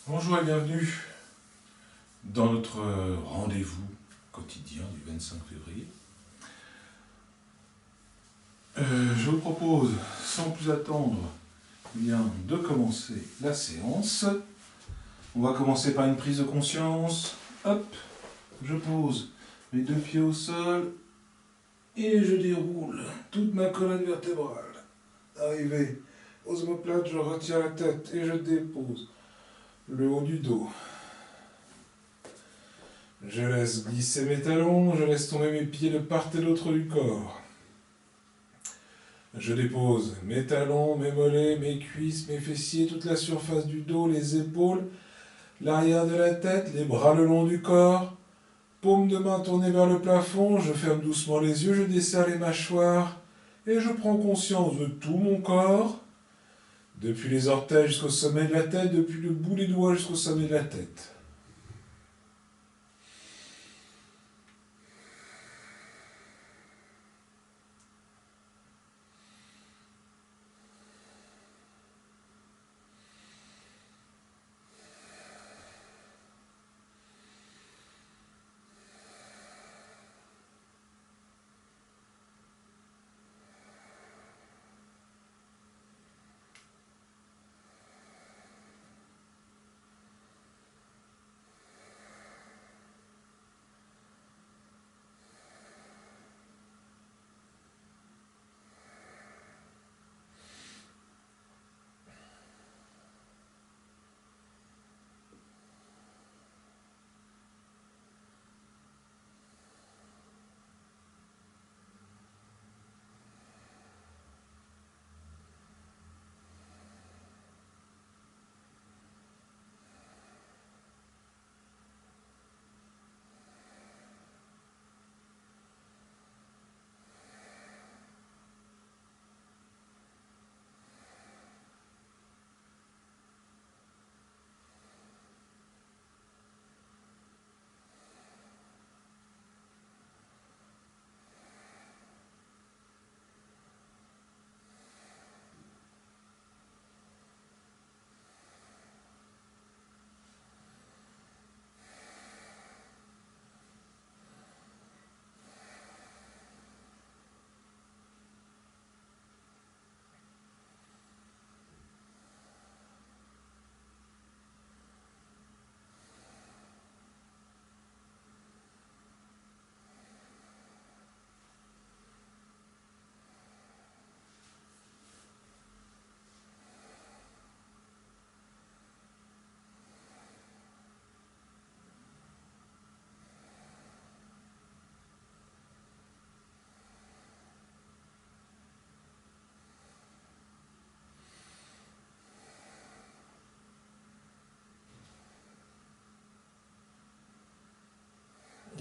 Bonjour et bienvenue dans notre rendez-vous quotidien du 25 février. Je vous propose, sans plus attendre, de commencer la séance. On va commencer par une prise de conscience. Hop, je pose mes deux pieds au sol et je déroule toute ma colonne vertébrale. Arrivé aux omoplates, je retire la tête et je dépose le haut du dos. Je laisse glisser mes talons, je laisse tomber mes pieds de part et d'autre du corps. Je dépose mes talons, mes mollets, mes cuisses, mes fessiers, toute la surface du dos, les épaules, l'arrière de la tête, les bras le long du corps. Paume de main tournée vers le plafond, je ferme doucement les yeux, je desserre les mâchoires et je prends conscience de tout mon corps, depuis les orteils jusqu'au sommet de la tête, depuis le bout des doigts jusqu'au sommet de la tête.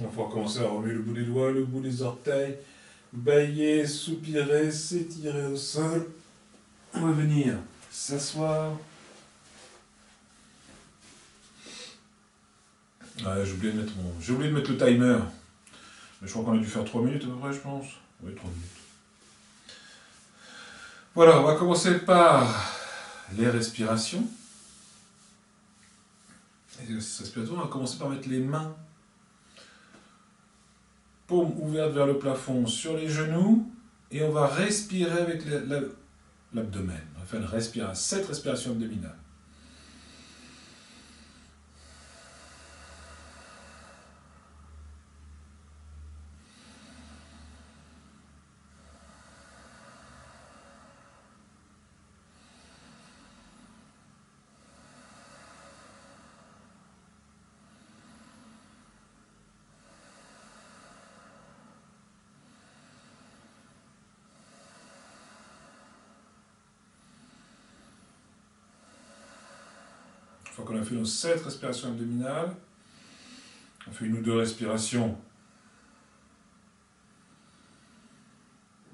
On va commencer à remuer le bout des doigts, le bout des orteils, bailler, soupirer, s'étirer au sol. On va venir s'asseoir. Ouais, j'ai oublié de mettre le timer. Mais je crois qu'on a dû faire 3 minutes à peu près, je pense. Oui, 3 minutes. Voilà, on va commencer par les respirations. Les respirations, on va commencer par mettre les mains, paume ouverte vers le plafond, sur les genoux, et on va respirer avec l'abdomen. On va faire 7 respirations abdominales. Une fois qu'on a fait nos 7 respirations abdominales, on fait 1 ou 2 respirations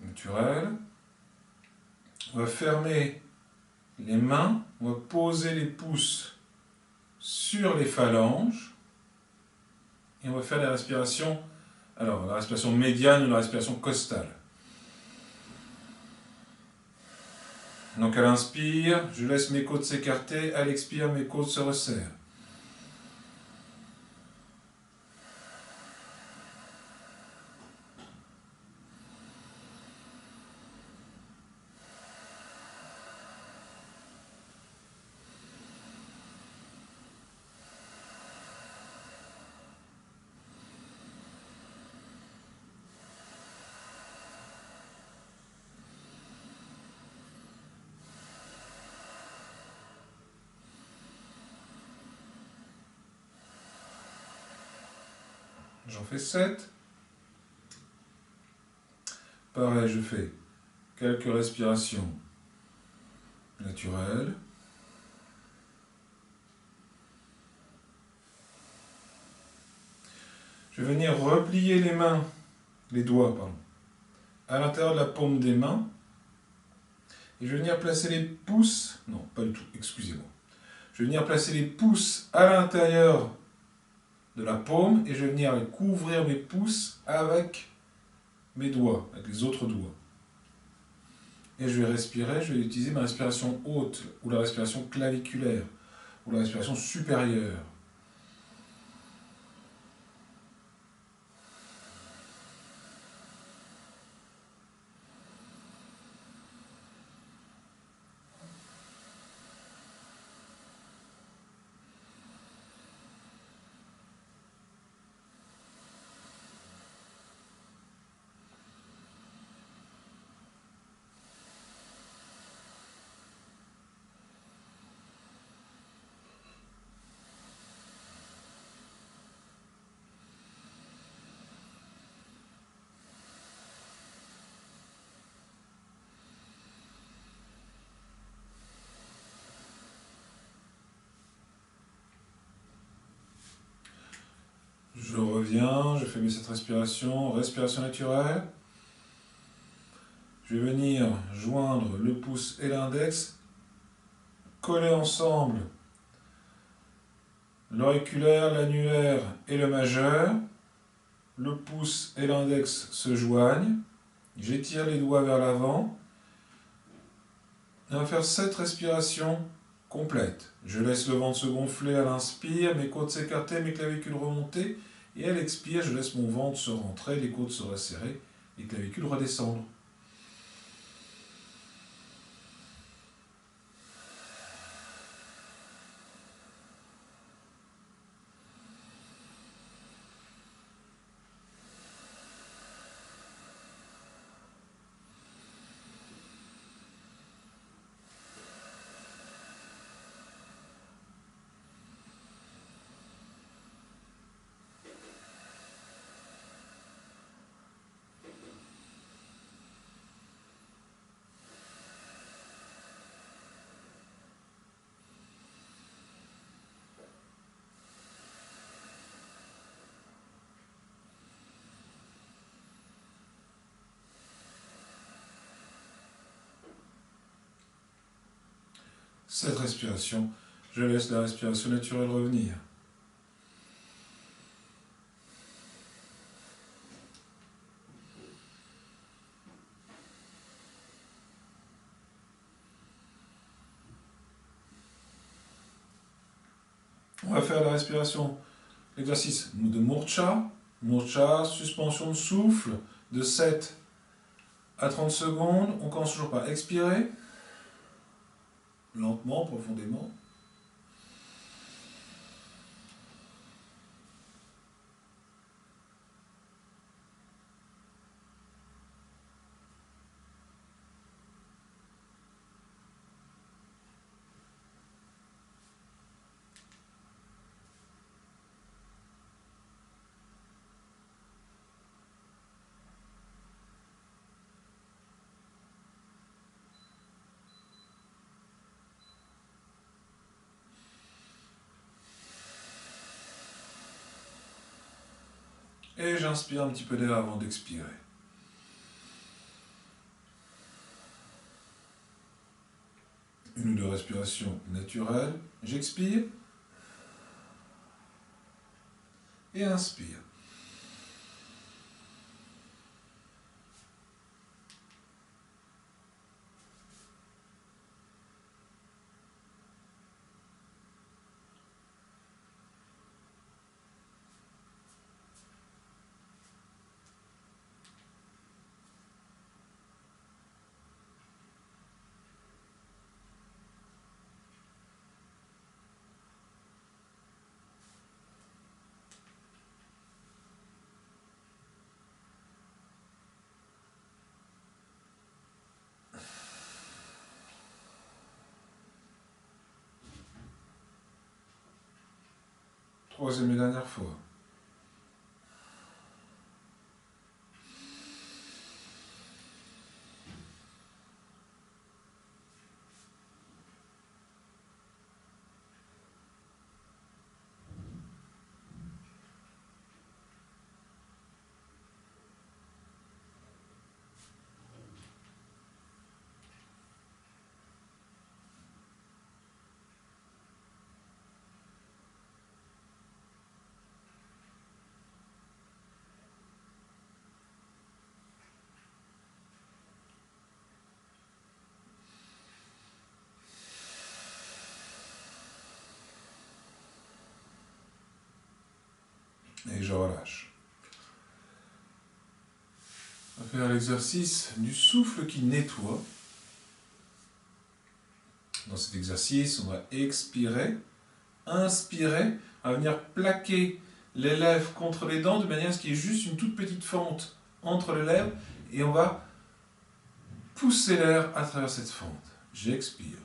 naturelles. On va fermer les mains, on va poser les pouces sur les phalanges et on va faire les respirations, alors la respiration médiane ou la respiration costale. Donc à l'inspire, je laisse mes côtes s'écarter, à l'expire, mes côtes se resserrent. J'en fais 7. Pareil, je fais quelques respirations naturelles. Je vais venir replier les mains, les doigts, pardon, à l'intérieur de la paume des mains. Et je vais venir placer les pouces, non, pas du tout, excusez-moi. Je vais venir placer les pouces à l'intérieur de la paume et je vais venir couvrir mes pouces avec mes doigts, avec les autres doigts. Et je vais respirer, je vais utiliser ma respiration haute, ou la respiration claviculaire, ou la respiration supérieure. Je reviens, je fais cette respiration, respiration naturelle. Je vais venir joindre le pouce et l'index, coller ensemble l'auriculaire, l'annulaire et le majeur. Le pouce et l'index se joignent. J'étire les doigts vers l'avant. On va faire 7 respirations complètes. Je laisse le ventre se gonfler à l'inspire, mes côtes s'écarter, mes clavicules remonter. Et à l'expire, je laisse mon ventre se rentrer, les côtes se resserrer, les clavicules redescendre. Cette respiration, je laisse la respiration naturelle revenir. On va faire la respiration, l'exercice de Murcha. Murcha, suspension de souffle de 7 à 30 secondes. On commence toujours par expirer, lentement, profondément. Et j'inspire un petit peu d'air avant d'expirer. Une ou deux respirations naturelles. J'expire. Et inspire. Troisième et dernière fois. relâche. On va faire l'exercice du souffle qui nettoie. Dans cet exercice, on va expirer, inspirer, on va venir plaquer les lèvres contre les dents de manière à ce qu'il y ait juste une toute petite fente entre les lèvres et on va pousser l'air à travers cette fente. J'expire.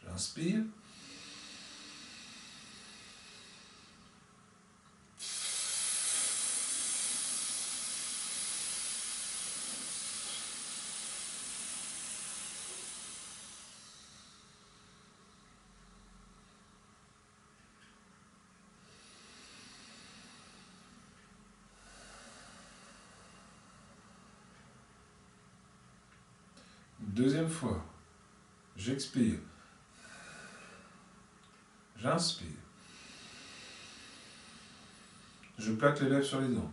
J'inspire. Deuxième fois, j'expire, j'inspire, je plaque les lèvres sur les dents.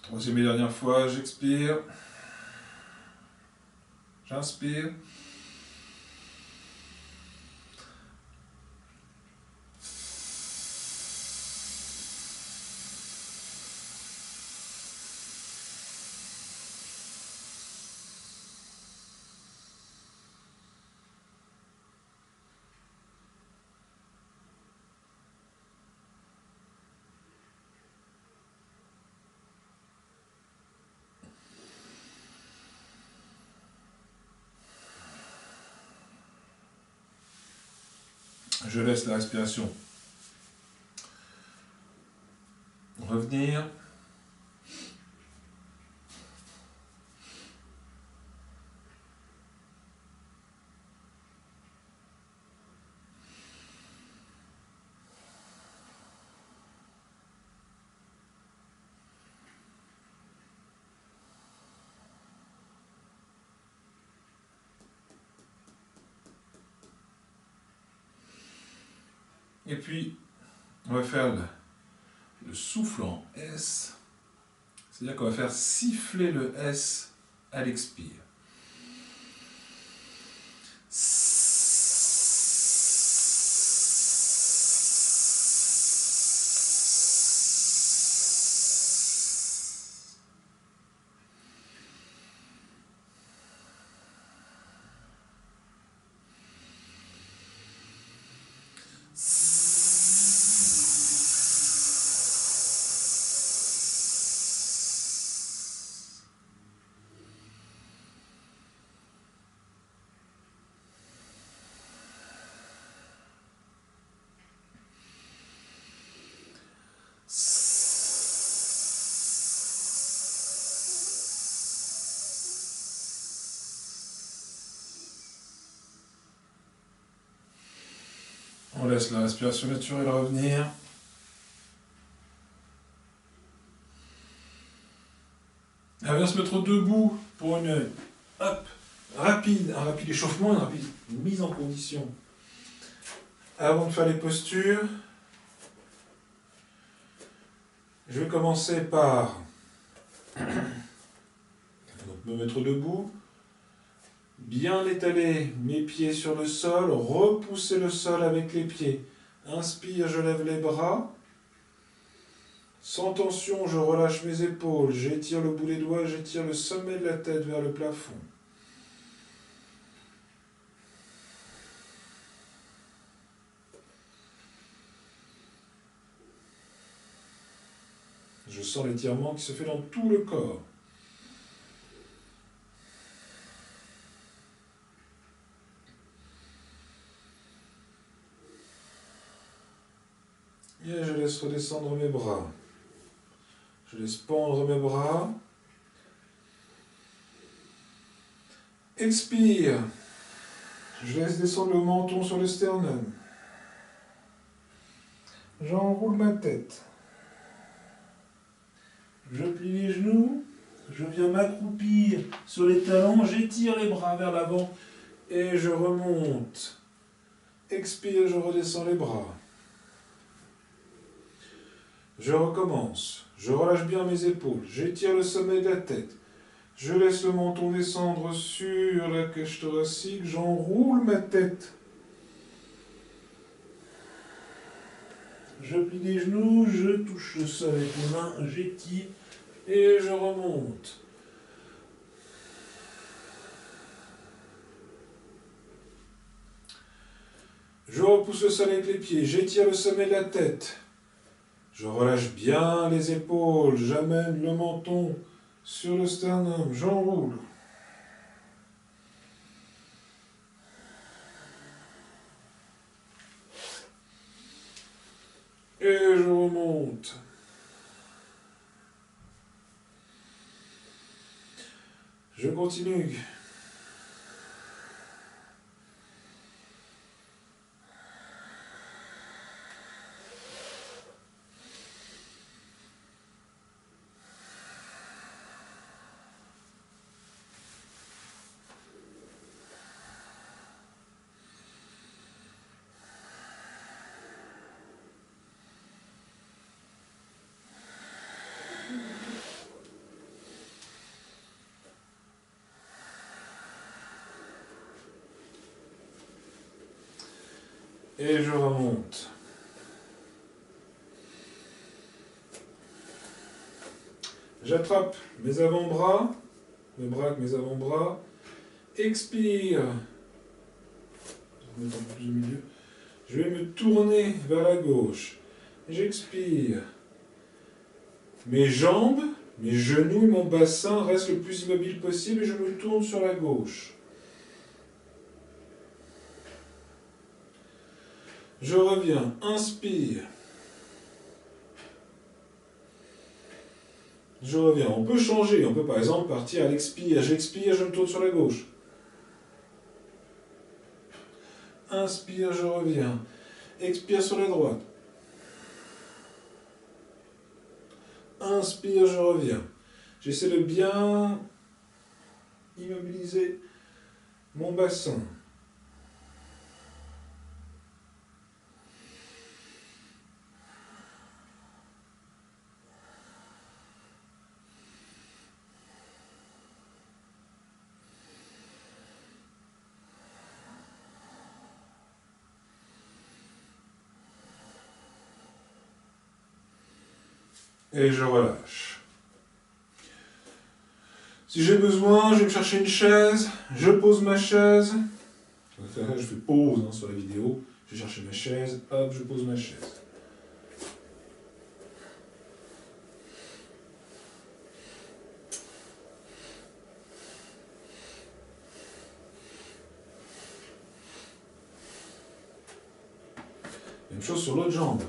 Troisième et dernière fois, j'expire, j'inspire, je laisse la respiration revenir. Et puis, on va faire le souffle en S, c'est-à-dire qu'on va faire siffler le S à l'expire. On laisse la respiration naturelle revenir. Elle vient se mettre debout pour un rapide échauffement, une rapide mise en condition. Avant de faire les postures, je vais commencer par me mettre debout, bien étaler mes pieds sur le sol, repousser le sol avec les pieds. Inspire, je lève les bras. Sans tension, je relâche mes épaules, j'étire le bout des doigts, j'étire le sommet de la tête vers le plafond. Je sens l'étirement qui se fait dans tout le corps. Et je laisse redescendre mes bras. Je laisse pendre mes bras. Expire. Je laisse descendre le menton sur le sternum. J'enroule ma tête. Je plie les genoux, je viens m'accroupir sur les talons, j'étire les bras vers l'avant et je remonte. Expire, je redescends les bras. Je recommence, je relâche bien mes épaules, j'étire le sommet de la tête. Je laisse le menton descendre sur la cage thoracique, j'enroule ma tête. Je plie les genoux, je touche le sol avec les mains, j'étire et je remonte. Je repousse le sol avec les pieds, j'étire le sommet de la tête. Je relâche bien les épaules, j'amène le menton sur le sternum, j'enroule. Et je remonte. Je continue. Et je remonte. J'attrape mes avant-bras, mes bras avec mes avant-bras. Expire. Je vais mettre un peu plus au milieu. Je vais me tourner vers la gauche. J'expire. Mes jambes, mes genoux et mon bassin restent le plus immobile possible et je me tourne sur la gauche. Je reviens, inspire. Je reviens. On peut changer, on peut par exemple partir à l'expire. J'expire, je me tourne sur la gauche. Inspire, je reviens. Expire sur la droite. Inspire, je reviens. J'essaie de bien immobiliser mon bassin. Et je relâche. Si j'ai besoin, je vais me chercher une chaise, je pose ma chaise. Je fais pause sur la vidéo, je vais chercher ma chaise, hop, je pose ma chaise. Même chose sur l'autre jambe.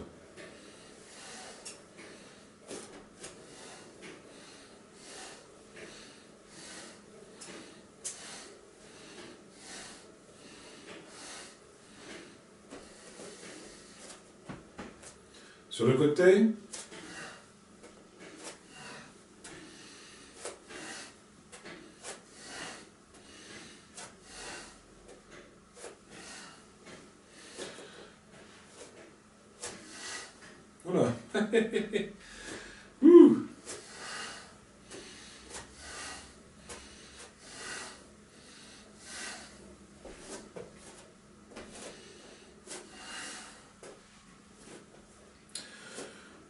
Sur le côté. Voilà.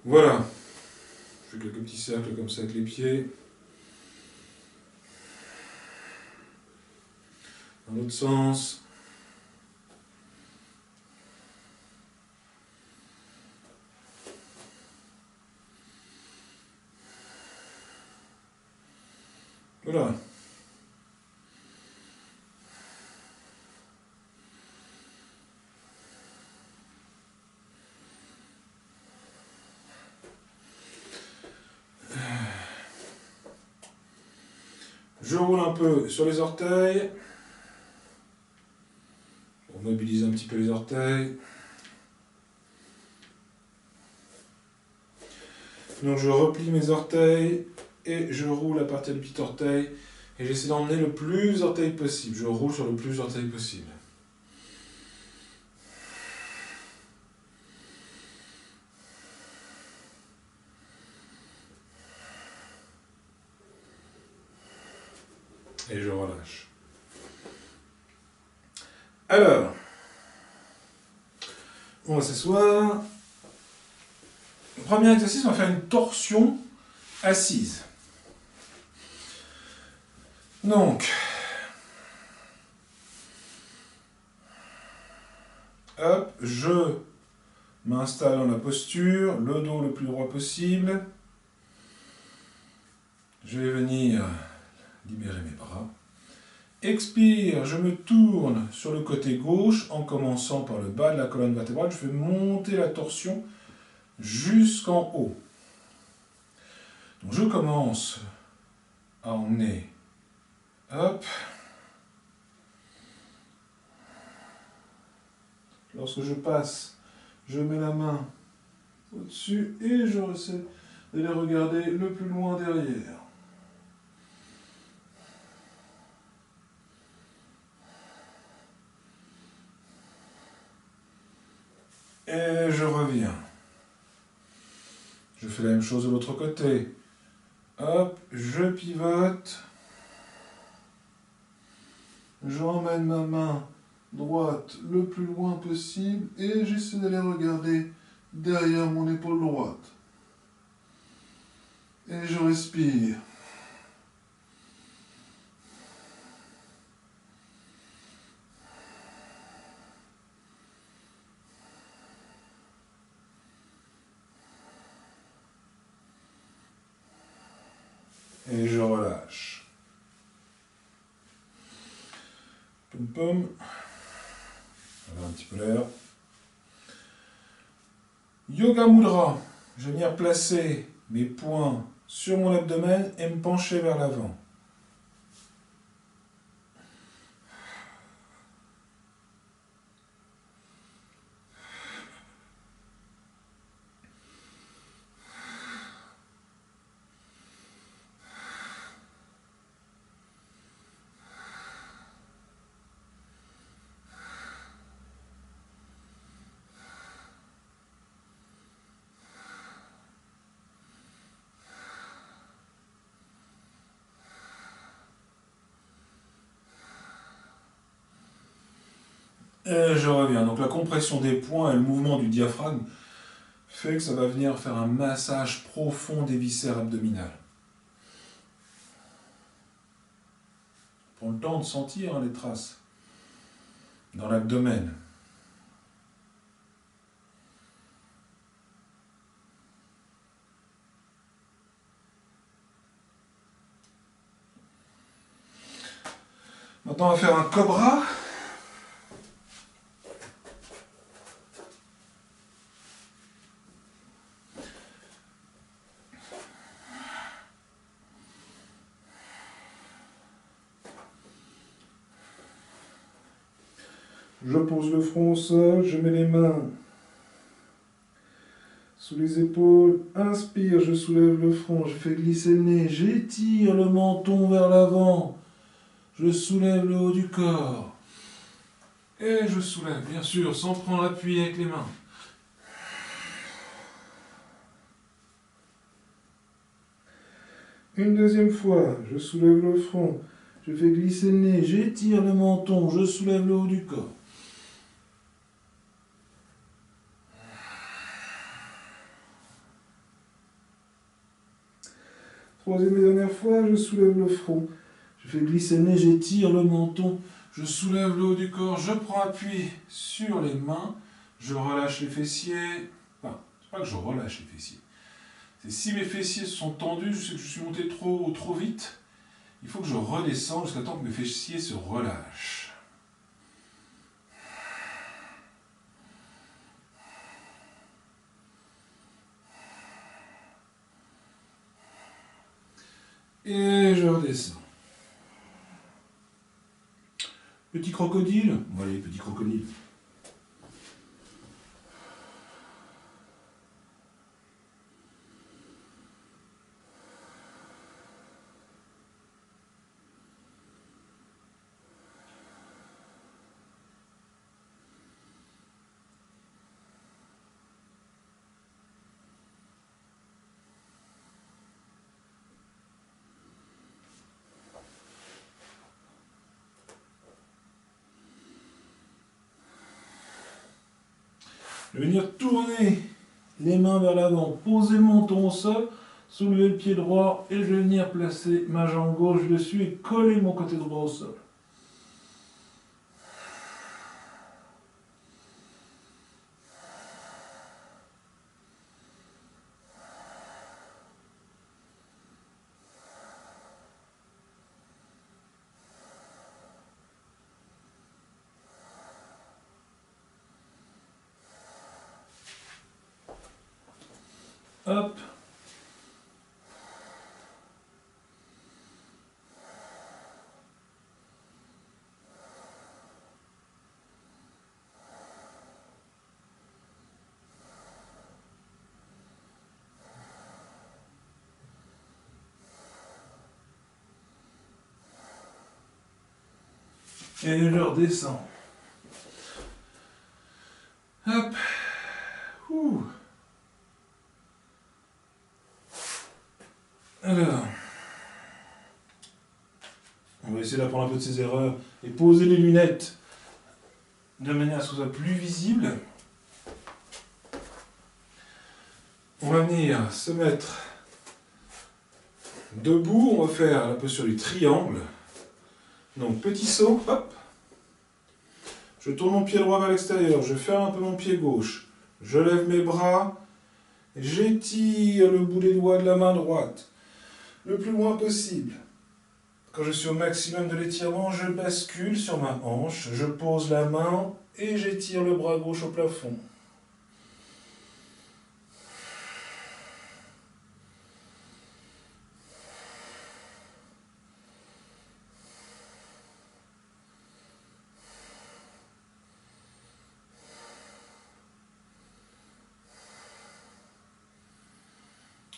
Voilà. Je fais quelques petits cercles comme ça avec les pieds. Dans l'autre sens. Voilà. Je roule un peu sur les orteils. On mobilise un petit peu les orteils. Donc je replie mes orteils et je roule à partir du petit orteil et j'essaie d'emmener le plus d'orteils possible. Je roule sur le plus d'orteils possible. Et je relâche. Alors, on va s'asseoir. Premier exercice, on va faire une torsion assise. Donc, hop, je m'installe dans la posture, le dos le plus droit possible. Je vais venir libérer mes bras. Expire, je me tourne sur le côté gauche en commençant par le bas de la colonne vertébrale. Je vais monter la torsion jusqu'en haut. Donc je commence à emmener, hop. Lorsque je passe, je mets la main au-dessus et je essaie d'aller regarder le plus loin derrière. Et je reviens. Je fais la même chose de l'autre côté. Hop, je pivote. J'emmène ma main droite le plus loin possible et j'essaie d'aller regarder derrière mon épaule droite. Et je respire. Et je relâche. Pom pom. On va un petit peu l'air. Yoga Mudra. Je vais venir placer mes poings sur mon abdomen et me pencher vers l'avant. Et je reviens. Donc la compression des poings et le mouvement du diaphragme fait que ça va venir faire un massage profond des viscères abdominales. Prends le temps de sentir les traces dans l'abdomen. Maintenant, on va faire un cobra. Je pose le front au sol, je mets les mains sous les épaules. Inspire, je soulève le front, je fais glisser le nez, j'étire le menton vers l'avant. Je soulève le haut du corps. Et je soulève, bien sûr, sans prendre appui avec les mains. Une deuxième fois, je soulève le front, je fais glisser le nez, j'étire le menton, je soulève le haut du corps. Troisième et dernière fois, je soulève le front, je fais glisser le nez, j'étire le menton, je soulève le haut du corps, je prends appui sur les mains, je relâche les fessiers. Enfin, c'est pas que je relâche les fessiers. C'est si mes fessiers sont tendus, je sais que je suis monté trop vite, il faut que je redescende jusqu'à temps que mes fessiers se relâchent. Et je redescends. Petit crocodile. Bon, allez, petit crocodile. Je vais venir tourner les mains vers l'avant, poser le menton au sol, soulever le pied droit et je vais venir placer ma jambe gauche dessus et coller mon côté droit au sol. Hop. Et je redescends. Hop. Ouh. Alors, on va essayer d'apprendre un peu de ses erreurs et poser les lunettes de manière à ce que ce soit plus visible. On va venir se mettre debout, on va faire la posture du triangle. Donc petit saut, hop. Je tourne mon pied droit vers l'extérieur, je ferme un peu mon pied gauche. Je lève mes bras, j'étire le bout des doigts de la main droite le plus loin possible. Quand je suis au maximum de l'étirement, je bascule sur ma hanche, je pose la main et j'étire le bras gauche au plafond.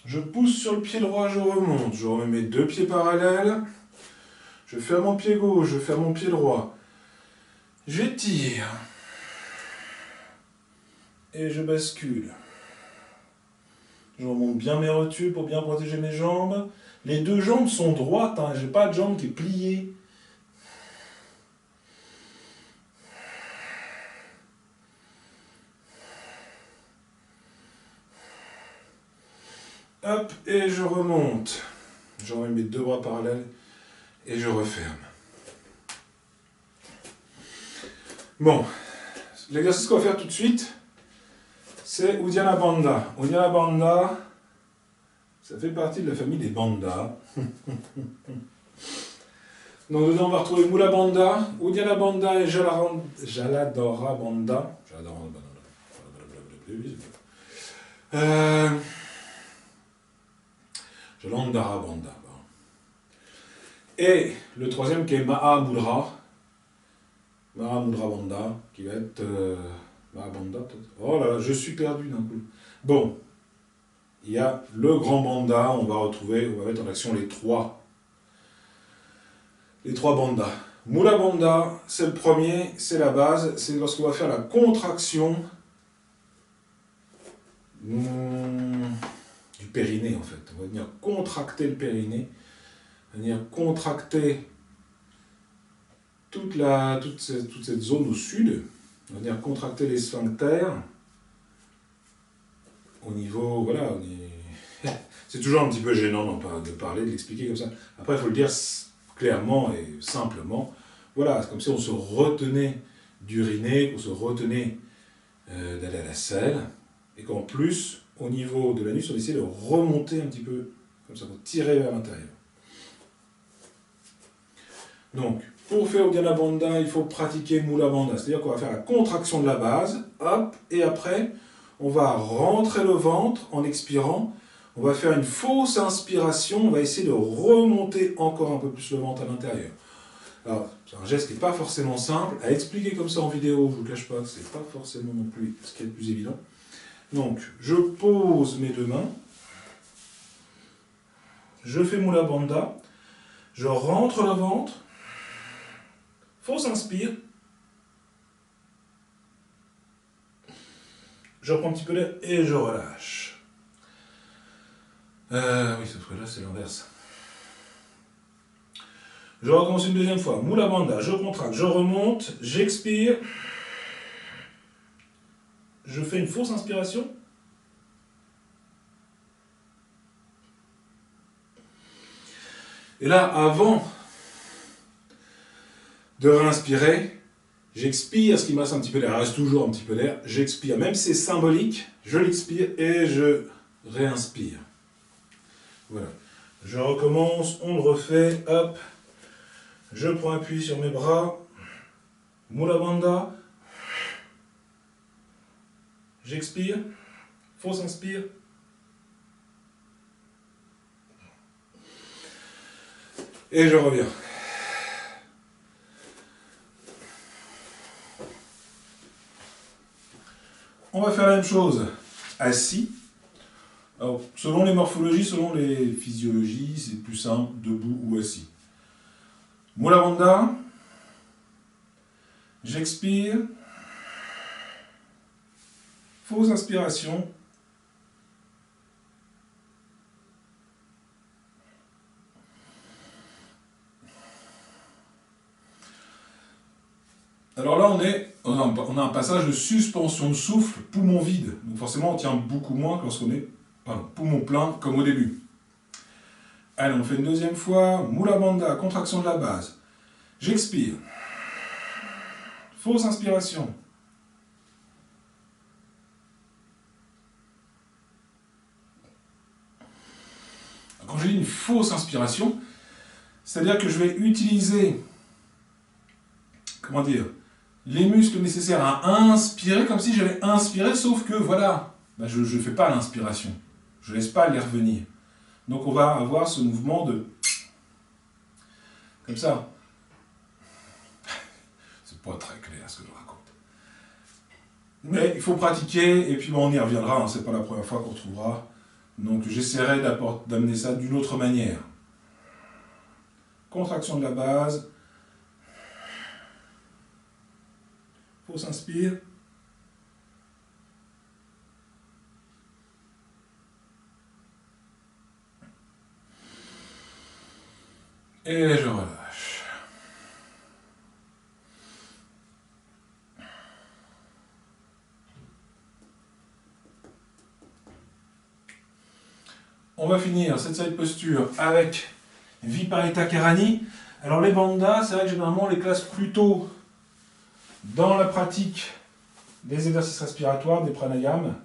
Je pousse sur le pied droit, je remonte. Je remets mes deux pieds parallèles. Je ferme mon pied gauche, je ferme mon pied droit. J'étire. Et je bascule. Je remonte bien mes rotules pour bien protéger mes jambes. Les deux jambes sont droites, hein. Je n'ai pas de jambe qui est pliée. Hop, et je remonte. Je remets mes deux bras parallèles et je referme. Bon, l'exercice qu'on va faire tout de suite, c'est Uddiyana Bandha. Uddiyana Bandha, ça fait partie de la famille des bandhas. Donc dedans on va retrouver Mula Bandha, Uddiyana Bandha et Jalandhara Bandha. Jalandhara Bandha. Et le troisième qui est Mahamudra. Mahamudra Bandha, qui va être... Mahabandha peut-être. Oh là là, je suis perdu d'un coup. Bon, il y a le grand bandha, on va mettre en action les trois bandhas. Mula Bandha, c'est le premier, c'est la base, c'est lorsqu'on va faire la contraction du périnée en fait. On va venir contracter le périnée, on va venir contracter toute cette zone au sud, on va venir contracter les sphincters au niveau, voilà, c'est toujours un petit peu gênant de parler, de l'expliquer comme ça. Après, il faut le dire clairement et simplement. Voilà, c'est comme si on se retenait d'uriner, qu'on se retenait d'aller à la selle, et qu'en plus, au niveau de l'anus, on essaie de remonter un petit peu, comme ça, pour tirer vers l'intérieur. Donc, pour faire Uddiyana Bandha, il faut pratiquer Mula Bandha, c'est-à-dire qu'on va faire la contraction de la base, hop, et après, on va rentrer le ventre en expirant, on va faire une fausse inspiration, on va essayer de remonter encore un peu plus le ventre à l'intérieur. Alors, c'est un geste qui n'est pas forcément simple, à expliquer comme ça en vidéo, je ne vous cache pas que ce n'est pas forcément non plus ce qui est le plus évident. Donc, je pose mes deux mains, je fais Mula Bandha, je rentre le ventre, fausse inspire, je reprends un petit peu d'air et je relâche. Oui, sauf que là c'est l'inverse. Je recommence une deuxième fois. Mula Bandha, je contracte, je remonte, j'expire, je fais une fausse inspiration. Et là, avant de réinspirer, j'expire ce qui me reste un petit peu d'air. Il reste toujours un petit peu d'air. J'expire. Même si c'est symbolique, je l'expire et je réinspire. Voilà. Je recommence, on le refait. Hop. Je prends appui sur mes bras. Mula Bandha. J'expire. Fausse inspire. Et je reviens. On va faire la même chose assis. Alors, selon les morphologies, selon les physiologies, c'est plus simple, debout ou assis. Mula Bandha. J'expire. Fausse inspiration. Alors là, on a un passage de suspension de souffle, poumon vide. Donc forcément, on tient beaucoup moins que lorsqu'on est poumon plein, comme au début. Allez, on fait une deuxième fois. Mula Bandha, contraction de la base. J'expire. Fausse inspiration. Quand je dis une fausse inspiration, c'est-à-dire que je vais utiliser, comment dire, les muscles nécessaires à inspirer comme si j'allais inspirer, sauf que voilà, je ne fais pas l'inspiration. Je ne laisse pas les revenir. Donc on va avoir ce mouvement de... comme ça. C'est pas très clair ce que je raconte. Mais il faut pratiquer, et puis on y reviendra, hein, c'est pas la première fois qu'on retrouvera. Donc j'essaierai d'amener ça d'une autre manière. Contraction de la base. Fausse inspire. Et je relâche. On va finir cette side posture avec Viparita Karani. Alors les bandhas, c'est vrai que généralement on les classe plutôt dans la pratique des exercices respiratoires, des pranayams.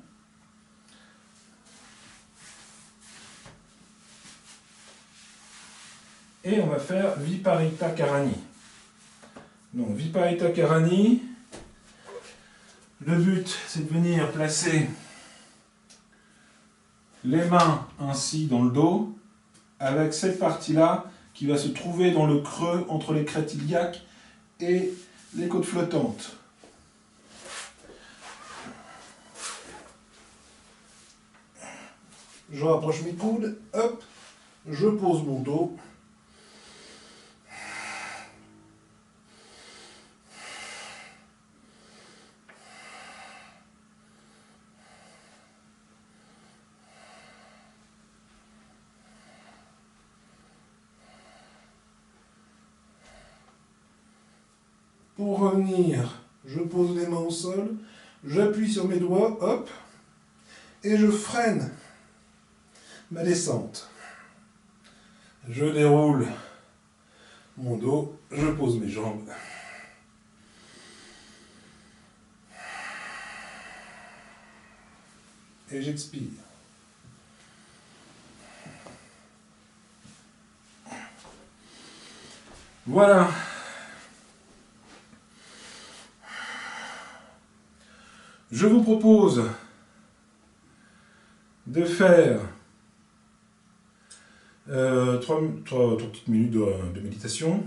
Et on va faire Viparita Karani. Donc Viparita Karani, le but c'est de venir placer les mains ainsi dans le dos, avec cette partie-là qui va se trouver dans le creux entre les crêtes iliaques et les côtes flottantes. Je rapproche mes coudes, hop, je pose mon dos. Pour revenir, je pose les mains au sol, j'appuie sur mes doigts, hop, et je freine ma descente. Je déroule mon dos, je pose mes jambes. Et j'expire. Voilà. Je vous propose de faire 3 petites minutes de méditation.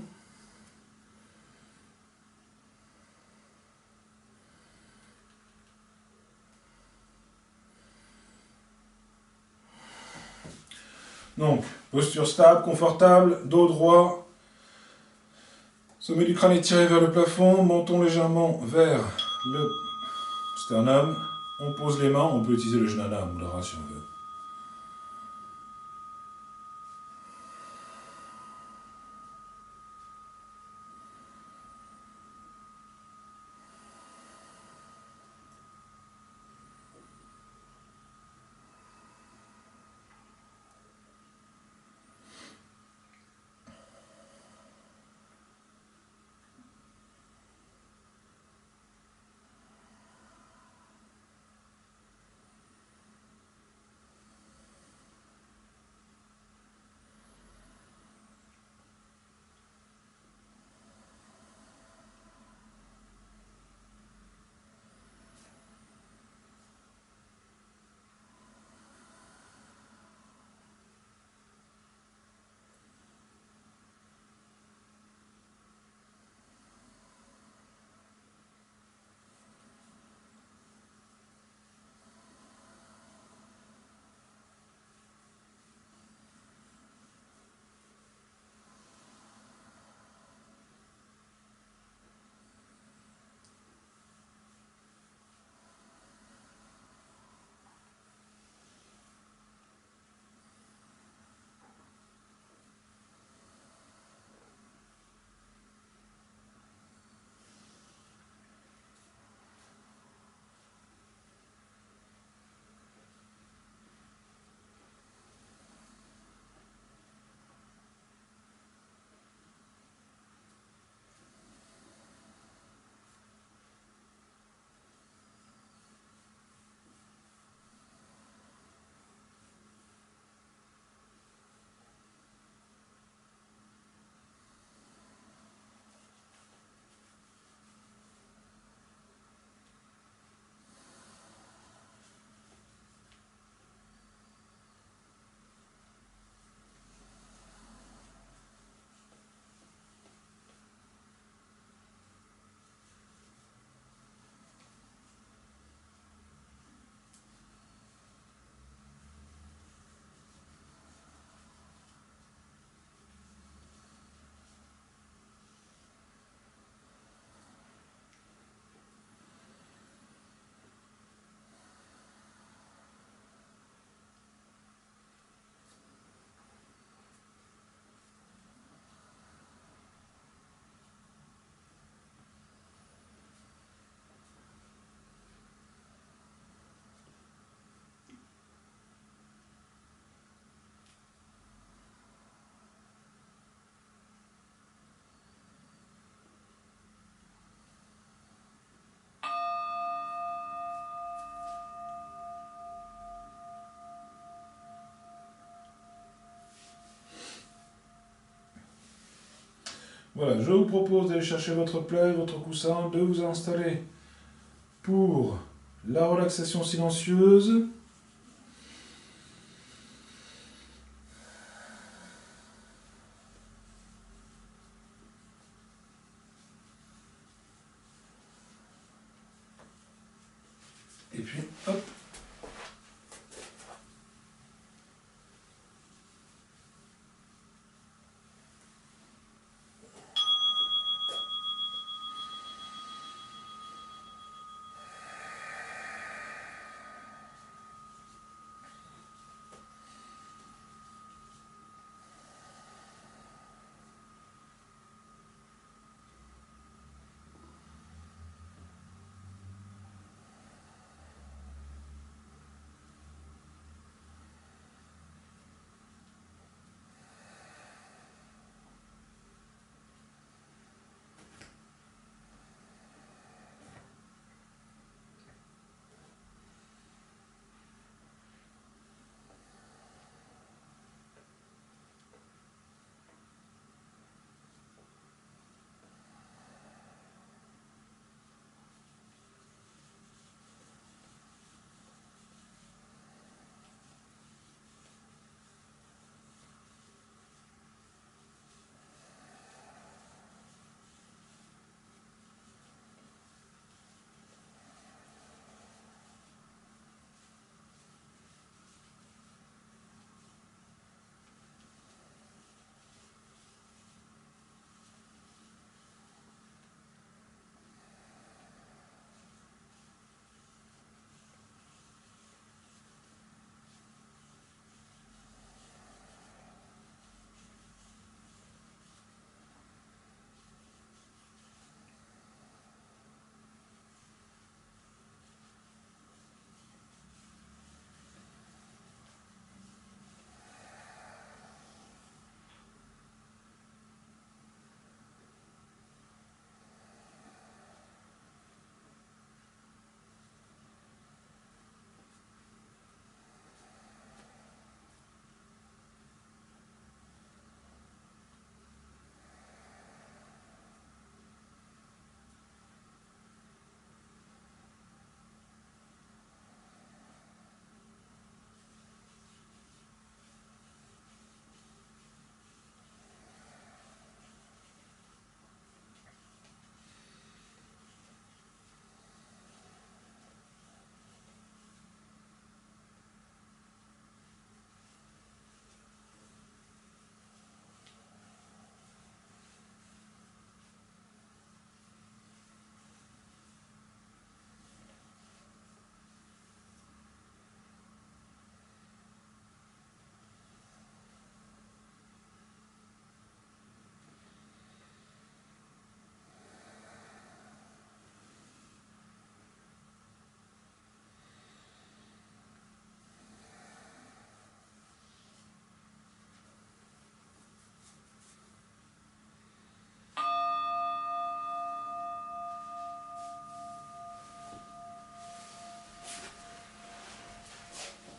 Donc, posture stable, confortable, dos droit, sommet du crâne étiré vers le plafond, menton légèrement vers le sternum. On pose les mains, on peut utiliser le jnana mudra si on veut. Voilà, je vous propose d'aller chercher votre plaid, votre coussin, de vous installer pour la relaxation silencieuse. Et puis, hop.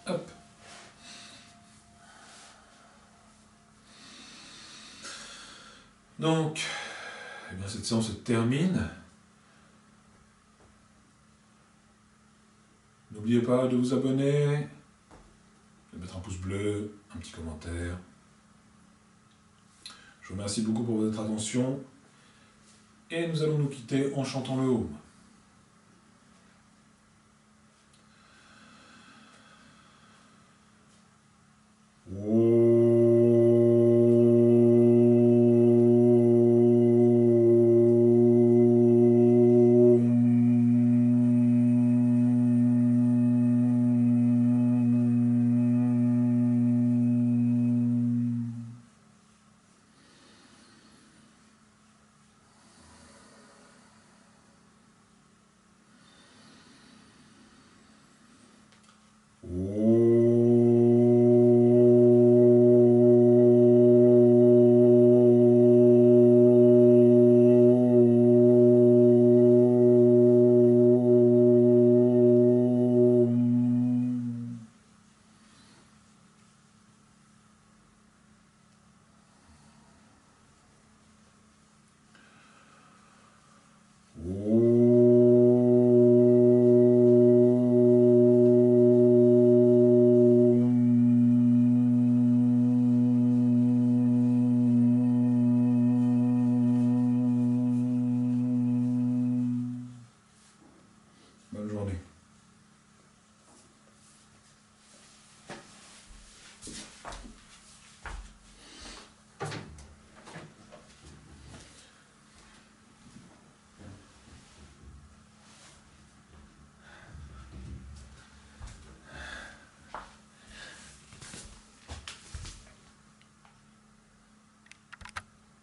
Hop. Donc, eh bien, cette séance se termine. N'oubliez pas de vous abonner, de mettre un pouce bleu, un petit commentaire. Je vous remercie beaucoup pour votre attention. Et nous allons nous quitter en chantant le home. Bonne journée.